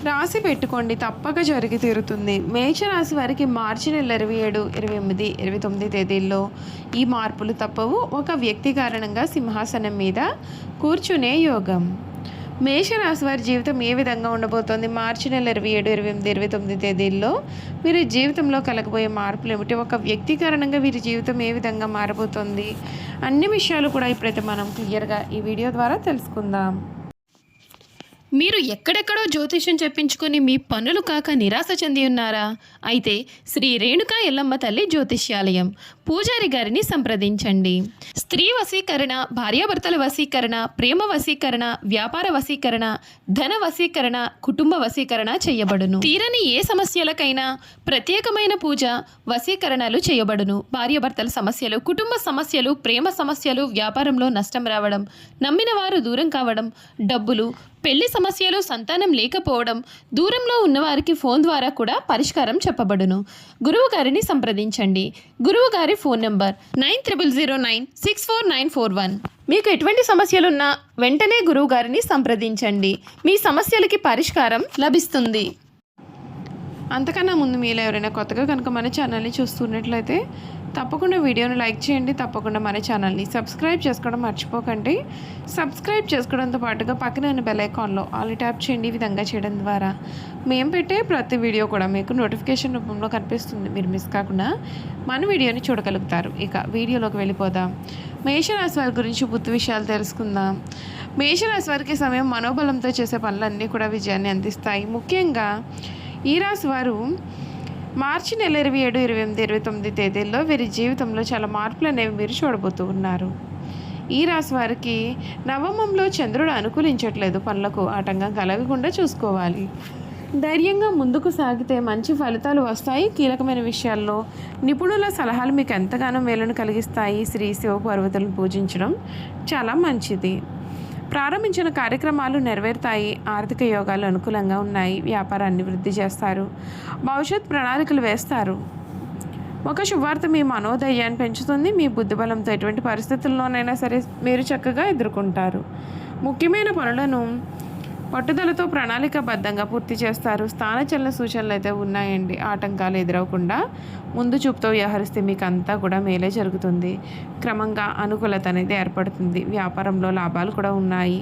రాసి పెట్టుకోండి, తప్పక జరిగి తీరుతుంది. మేషరాశి వారికి మార్చి నెల 27, 28, 29 తేదీల్లో ఈ మార్పులు తప్పవు. ఒక వ్యక్తి కారణంగా సింహాసనం మీద కూర్చునే యోగం. మేషరాశి వారి జీవితం ఏ విధంగా ఉండబోతోంది? మార్చి నెల 27, 28, 29 తేదీల్లో వీరి జీవితంలో కలగబోయే మార్పులు ఏమిటి? ఒక వ్యక్తి కారణంగా వీరి జీవితం ఏ విధంగా మారబోతోంది? అన్ని విషయాలు కూడా ఇప్పుడైతే మనం క్లియర్గా ఈ వీడియో ద్వారా తెలుసుకుందాం. మీరు ఎక్కడెక్కడో జ్యోతిష్యం చెప్పించుకొని మీ పనులు కాక నిరాశ చెంది ఉన్నారా? అయితే శ్రీ రేణుకా ఎల్లమ్మ తల్లి జ్యోతిష్యాలయం పూజారి గారిని సంప్రదించండి. స్త్రీ వశీకరణ, భార్యాభర్తల వశీకరణ, ప్రేమ వశీకరణ, వ్యాపార వశీకరణ, ధన వశీకరణ, కుటుంబ వశీకరణ చేయబడును. తీరని ఏ సమస్యలకైనా ప్రత్యేకమైన పూజ, వశీకరణలు చేయబడును. భార్యాభర్తల సమస్యలు, కుటుంబ సమస్యలు, ప్రేమ సమస్యలు, వ్యాపారంలో నష్టం రావడం, నమ్మిన వారు దూరం కావడం, డబ్బులు, పెళ్లి సమస్యలు, సంతానం లేకపోవడం, దూరంలో ఉన్నవారికి ఫోన్ ద్వారా కూడా పరిష్కారం చెప్పబడును. గురువు గారిని సంప్రదించండి. గురువు గారి ఫోన్ నంబర్ 90096491. మీకు ఎటువంటి సమస్యలున్నా వెంటనే గురువు గారిని సంప్రదించండి. మీ సమస్యలకి పరిష్కారం లభిస్తుంది. అంతకన్నా ముందు మీలో ఎవరైనా కొత్తగా కనుక మన ఛానల్ని చూస్తున్నట్లయితే తప్పకుండా వీడియోను లైక్ చేయండి. తప్పకుండా మన ఛానల్ని సబ్స్క్రైబ్ చేసుకోవడం మర్చిపోకండి. సబ్స్క్రైబ్ చేసుకోవడంతో పాటుగా పక్కన ఉన్న బెల్ ఐకాన్లో ఆల్ ట్యాప్ చేయండి. ఈ విధంగా చేయడం ద్వారా మేము పెట్టే ప్రతి వీడియో కూడా మీకు నోటిఫికేషన్ రూపంలో కనిపిస్తుంది. మీరు మిస్ కాకుండా మన వీడియోని చూడగలుగుతారు. ఇక వీడియోలోకి వెళ్ళిపోదాం. మేషరాశి వారి గురించి పూర్తి విషయాలు తెలుసుకుందాం. మేషరాశి వారికి సమయం మనోబలంతో చేసే పనులన్నీ కూడా విజయాన్ని అందిస్తాయి. ముఖ్యంగా ఈ రాశి వారు మార్చి నెల 27, 28, 29 తేదీల్లో వీరి జీవితంలో చాలా మార్పులు అనేవి మీరు చూడబోతూ ఉన్నారు. ఈ రాశి వారికి నవమంలో చంద్రుడు అనుకూలించట్లేదు. పనులకు ఆటంకం కలగకుండా చూసుకోవాలి. ధైర్యంగా ముందుకు సాగితే మంచి ఫలితాలు వస్తాయి. కీలకమైన విషయాల్లో నిపుణుల సలహాలు మీకు ఎంతగానో మేలును కలిగిస్తాయి. శ్రీ శివ పార్వతులను పూజించడం చాలా మంచిది. ప్రారంభించిన కార్యక్రమాలు నెరవేరుతాయి. ఆర్థిక యోగాలు అనుకూలంగా ఉన్నాయి. వ్యాపారాన్ని వృద్ధి చేస్తారు. భవిష్యత్ ప్రణాళికలు వేస్తారు. ఒక శుభార్త మీ మనోధైర్యాన్ని పెంచుతుంది. మీ బుద్ధిబలంతో ఎటువంటి పరిస్థితుల్లోనైనా సరే మీరు చక్కగా ఎదుర్కొంటారు. ముఖ్యమైన పనులను పట్టుదలతో ప్రణాళికాబద్ధంగా పూర్తి చేస్తారు. స్థానచలన సూచనలు అయితే ఉన్నాయండి. ఆటంకాలు ఎదురవకుండా ముందు చూపుతో వ్యవహరిస్తే మీకు అంతా కూడా మేలే జరుగుతుంది. క్రమంగా అనుకూలత అనేది ఏర్పడుతుంది. వ్యాపారంలో లాభాలు కూడా ఉన్నాయి.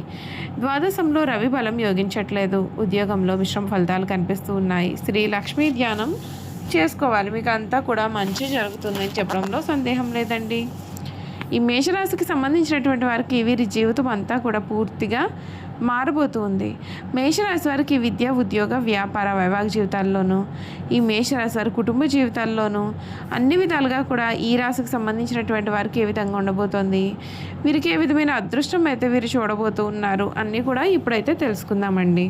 ద్వాదశంలో రవి బలం యోగించట్లేదు. ఉద్యోగంలో మిశ్రమ ఫలితాలు కనిపిస్తూ ఉన్నాయి. శ్రీ లక్ష్మీ ధ్యానం చేసుకోవాలి. మీకు అంతా కూడా మంచి జరుగుతుందని చెప్పడంలో సందేహం లేదండి. ఈ మేషరాశికి సంబంధించినటువంటి వారికి వీరి జీవితం అంతా కూడా పూర్తిగా మారబోతుంది. మేషరాశి వారికి విద్య, ఉద్యోగ, వ్యాపార, వైవాహిక జీవితాల్లోనూ, ఈ మేషరాశి వారి కుటుంబ జీవితాల్లోనూ అన్ని విధాలుగా కూడా ఈ రాశికి సంబంధించినటువంటి వారికి ఏ విధంగా ఉండబోతోంది, వీరికి ఏ విధమైన అదృష్టం అయితే వీరు చూడబోతూ ఉన్నారు అన్నీ కూడా ఇప్పుడైతే తెలుసుకుందామండి.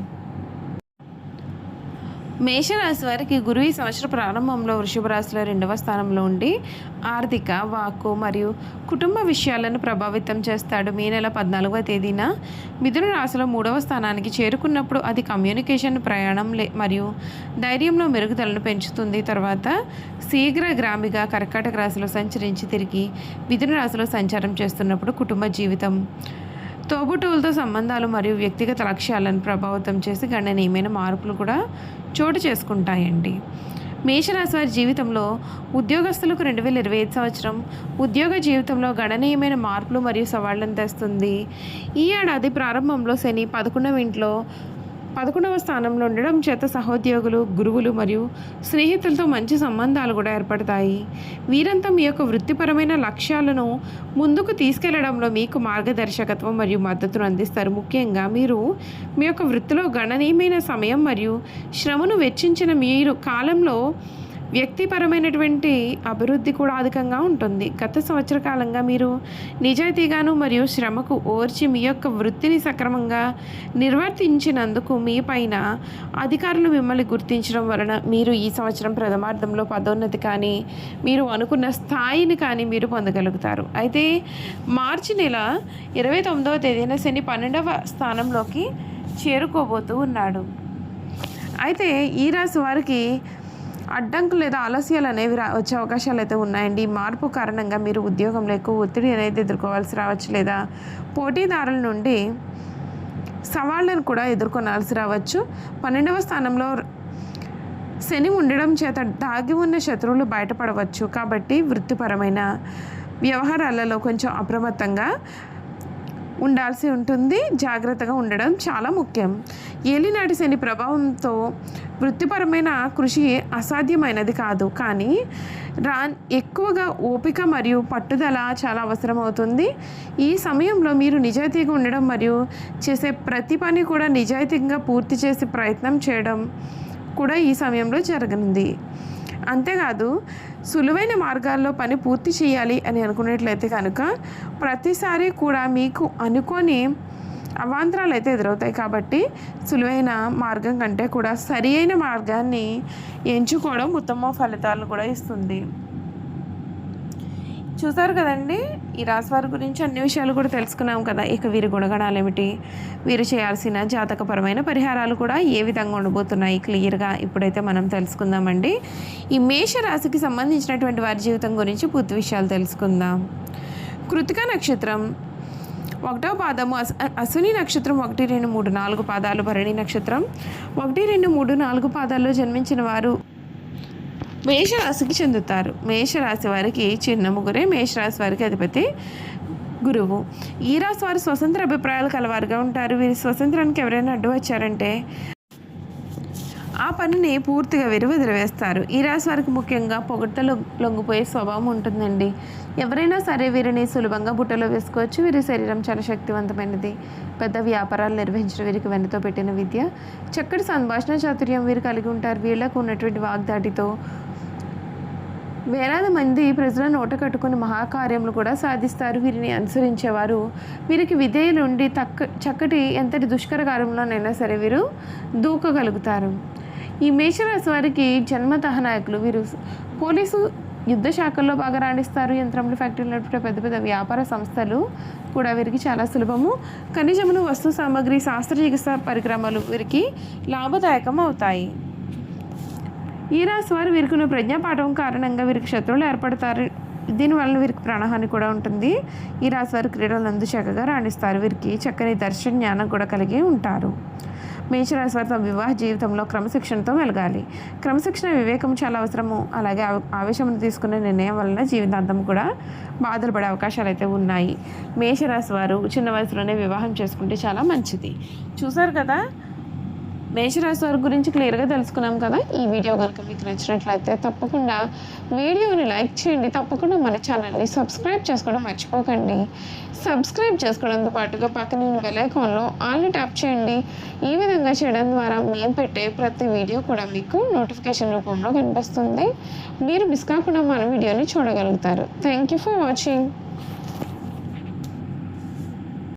మేషరాశి వారికి గురువు ఈ సంవత్సర ప్రారంభంలో వృషభ రాశిలో 2వ స్థానంలో ఉండి ఆర్థిక, వాక్కు మరియు కుటుంబ విషయాలను ప్రభావితం చేస్తాడు. మే నెల 14వ తేదీన మిథున రాశిలో 3వ స్థానానికి చేరుకున్నప్పుడు అది కమ్యూనికేషన్, ప్రయాణం మరియు ధైర్యంలో మెరుగుదలను పెంచుతుంది. తర్వాత శీఘ్రగ్రామిగా కర్కాటక రాశిలో సంచరించి తిరిగి మిథున రాశిలో సంచారం చేస్తున్నప్పుడు కుటుంబ జీవితం, తోబుట్టువులతో సంబంధాలు మరియు వ్యక్తిగత లక్ష్యాలను ప్రభావితం చేసి గణనీయమైన మార్పులు కూడా చోటు చేసుకుంటాయండి. మేషరాశి వారి జీవితంలో ఉద్యోగస్తులకు 2025 సంవత్సరం ఉద్యోగ జీవితంలో గణనీయమైన మార్పులు మరియు సవాళ్లను తెస్తుంది. ఈ ఏడాది ప్రారంభంలో శని 11వ స్థానంలో ఉండడం చేత సహోద్యోగులు, గురువులు మరియు స్నేహితులతో మంచి సంబంధాలు కూడా ఏర్పడతాయి. వీరంతా మీ యొక్క వృత్తిపరమైన లక్ష్యాలను ముందుకు తీసుకెళ్లడంలో మీకు మార్గదర్శకత్వం మరియు మద్దతును అందిస్తారు. ముఖ్యంగా మీరు మీ యొక్క వృత్తిలో గణనీయమైన సమయం మరియు శ్రమను వెచ్చించిన మీరు కాలంలో వ్యక్తిపరమైనటువంటి అభివృద్ధి కూడా అధికంగా ఉంటుంది. గత సంవత్సర కాలంగా మీరు నిజాయితీగాను మరియు శ్రమకు ఓర్చి మీ యొక్క వృత్తిని సక్రమంగా నిర్వర్తించినందుకు మీ పైన అధికారులు మిమ్మల్ని గుర్తించడం వలన మీరు ఈ సంవత్సరం ప్రథమార్థంలో పదోన్నతి కానీ మీరు అనుకున్న స్థాయిని కానీ మీరు పొందగలుగుతారు. అయితే మార్చి నెల 29వ తేదీన శని 12వ స్థానంలోకి చేరుకోబోతూ ఉన్నాడు. అయితే ఈ రాశి వారికి అడ్డంకులు లేదా ఆలస్యాలు అనేవి వచ్చే అవకాశాలు అయితే ఉన్నాయండి. ఈ మార్పు కారణంగా మీరు ఉద్యోగంలో ఎక్కువ ఒత్తిడి అనేది ఎదుర్కోవాల్సి రావచ్చు, లేదా పోటీదారుల నుండి సవాళ్లను కూడా ఎదుర్కొనాల్సి రావచ్చు. 12వ స్థానంలో శని ఉండడం చేత దాగి ఉన్న శత్రువులు బయటపడవచ్చు. కాబట్టి వృత్తిపరమైన వ్యవహారాలలో కొంచెం అప్రమత్తంగా ఉండాల్సి ఉంటుంది. జాగ్రత్తగా ఉండడం చాలా ముఖ్యం. ఏలినాటి శని ప్రభావంతో వృత్తిపరమైన కృషి అసాధ్యమైనది కాదు, కానీ ఎక్కువగా ఓపిక మరియు పట్టుదల చాలా అవసరమవుతుంది. ఈ సమయంలో మీరు నిజాయితీగా ఉండడం మరియు చేసే ప్రతి పని కూడా నిజాయితీగా పూర్తి చేసే ప్రయత్నం చేయడం కూడా ఈ సమయంలో జరగనుంది. అంతేకాదు సులువైన మార్గాల్లో పని పూర్తి చేయాలి అని అనుకున్నట్లయితే కనుక ప్రతిసారి కూడా మీకు అనుకోని అవాంతరాలు అయితే ఎదురవుతాయి. కాబట్టి సులువైన మార్గం కంటే కూడా సరి అయిన మార్గాన్ని ఎంచుకోవడం ఉత్తమ ఫలితాలను కూడా ఇస్తుంది. చూసారు కదండి, ఈ రాశి వారి గురించి అన్ని విషయాలు కూడా తెలుసుకున్నాం కదా. ఇక వీరి గుణగణాలు ఏమిటి, వీరు చేయాల్సిన జాతకపరమైన పరిహారాలు కూడా ఏ విధంగా ఉండబోతున్నాయి క్లియర్గా ఇప్పుడైతే మనం తెలుసుకుందామండి. ఈ మేష రాశికి సంబంధించినటువంటి వారి జీవితం గురించి పూర్తి విషయాలు తెలుసుకుందాం. కృతికా నక్షత్రం 1వ పాదము, అశ్విని నక్షత్రం 1, 2, 3, 4 పాదాలు, భరణి నక్షత్రం 1, 2, 3, 4 పాదాల్లో జన్మించిన వారు మేషరాశికి చెందుతారు. మేషరాశి వారికి చిన్న ముగ్గురే. మేషరాశి వారికి అధిపతి గురువు. ఈ రాశి వారు స్వతంత్ర అభిప్రాయాలు కలవారుగా ఉంటారు. వీరి స్వతంత్రానికి ఎవరైనా అడ్డు వచ్చారంటే ఆ పనిని పూర్తిగా వదిలివేస్తారు. ఈ రాశి వారికి ముఖ్యంగా పొగడ్తలు లొంగిపోయే స్వభావం ఉంటుందండి. ఎవరైనా సరే వీరిని సులభంగా బుట్టలో వేసుకోవచ్చు. వీరి శరీరం చాలా శక్తివంతమైనది. పెద్ద వ్యాపారాలు నిర్వహించడం వీరికి వెన్నతో పెట్టిన విద్య. చక్కటి సంభాషణ చాతుర్యం వీరు కలిగి ఉంటారు. వీళ్లకు ఉన్నటువంటి వాగ్దాటితో వేలాది మంది ప్రజల నోట కట్టుకుని మహాకార్యములు కూడా సాధిస్తారు. వీరిని అనుసరించేవారు వీరికి విధేయులు ఉండి చక్కటి ఎంతటి దుష్కర కార్యంలోనైనా సరే వీరు దూకగలుగుతారు. ఈ మేషరాశి వారికి జన్మతః నాయకులు. వీరు పోలీసు, యుద్ధ శాఖల్లో బాగా రాణిస్తారు. యంత్రములు, ఫ్యాక్టరీలు నడిపే పెద్ద పెద్ద వ్యాపార సంస్థలు కూడా వీరికి చాలా సులభము. ఖనిజములు, వస్తు సామాగ్రి, శాస్త్ర చికిత్సా పరికరాలు వీరికి లాభదాయకం అవుతాయి. ఈ రాశి వారు వీరికి ఉన్న ప్రజ్ఞాపాఠం కారణంగా వీరికి శత్రువులు ఏర్పడతారు. దీనివల్ల వీరికి ప్రాణహాని కూడా ఉంటుంది. ఈ రాశి వారు క్రీడలందు చక్కగా రాణిస్తారు. వీరికి చక్కని దర్శన జ్ఞానం కూడా కలిగి ఉంటారు. మేషరాశి వారు తమ వివాహ జీవితంలో క్రమశిక్షణతో మెలగాలి. క్రమశిక్షణ, వివేకం చాలా అవసరము. అలాగే ఆవేశం తీసుకునే నిర్ణయం వలన జీవితాంతం కూడా బాధలు పడే అవకాశాలు అయితే ఉన్నాయి. మేషరాశి వారు చిన్న వయసులోనే వివాహం చేసుకుంటే చాలా మంచిది. చూసారు కదా, మేషరాశి వారి గురించి క్లియర్గా తెలుసుకున్నాం కదా. ఈ వీడియో కనుక మీకు నచ్చినట్లయితే తప్పకుండా వీడియోని లైక్ చేయండి. తప్పకుండా మన ఛానల్ని సబ్స్క్రైబ్ చేసుకోవడం మర్చిపోకండి. సబ్స్క్రైబ్ చేసుకోవడంతో పాటుగా పక్కన ఉన్న బెల్ ఐకాన్లో ఆల్ని ట్యాప్ చేయండి. ఈ విధంగా చేయడం ద్వారా మేము పెట్టే ప్రతి వీడియో కూడా మీకు నోటిఫికేషన్ రూపంలో కనిపిస్తుంది. మీరు మిస్ కాకుండా మన వీడియోని చూడగలుగుతారు. Thank you for watching.